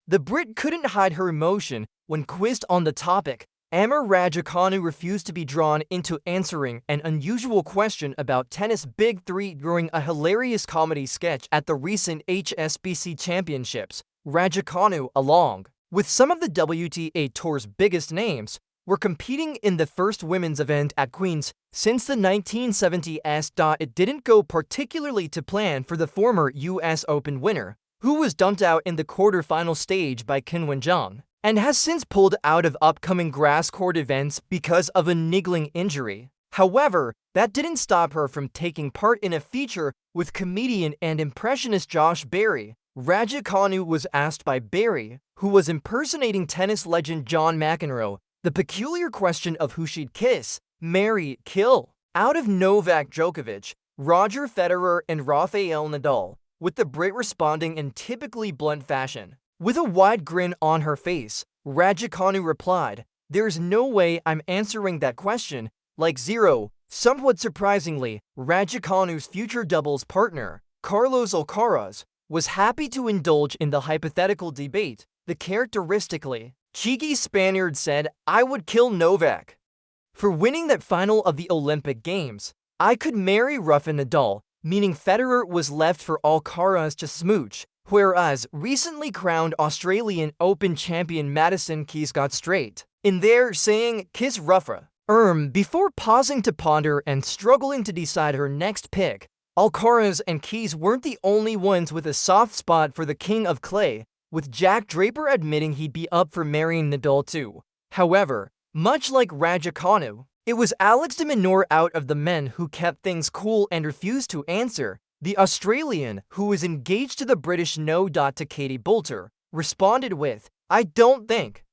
The Brit couldn't hide her emotion when quizzed on the topic. Raducanu refused to be drawn into answering an unusual question about tennis Big Three during a hilarious comedy sketch at the recent HSBC Championships. Raducanu, along with some of the WTA Tour's biggest names, were competing in the first women's event at Queen's since the 1970s. It didn't go particularly to plan for the former US Open winner, who was dumped out in the quarterfinal stage by Qin Wenjuan, and has since pulled out of upcoming grass court events because of a niggling injury. However, that didn't stop her from taking part in a feature with comedian and impressionist Josh Berry. Raducanu was asked by Berry, who was impersonating tennis legend John McEnroe, the peculiar question of who she'd kiss, marry, kill out of Novak Djokovic, Roger Federer, and Rafael Nadal, with the Brit responding in typically blunt fashion. With a wide grin on her face, Raducanu replied, "There's no way I'm answering that question, like zero." Somewhat surprisingly, Raducanu's future doubles partner, Carlos Alcaraz, was happy to indulge in the hypothetical debate. The characteristically cheeky Spaniard said, "I would kill Novak for winning that final of the Olympic Games. I could marry Rafa Nadal," meaning Federer was left for Alcaraz to smooch, whereas recently crowned Australian Open champion Madison Keys got straight in there saying, "Kiss Rafa." Before pausing to ponder and struggling to decide her next pick. Alcaraz and Keys weren't the only ones with a soft spot for the King of Clay, with Jack Draper admitting he'd be up for marrying Nadal too. However, much like Raducanu, it was Alex de Minaur out of the men who kept things cool and refused to answer. The Australian, who was engaged to the British to Katie Boulter, responded with, "I don't think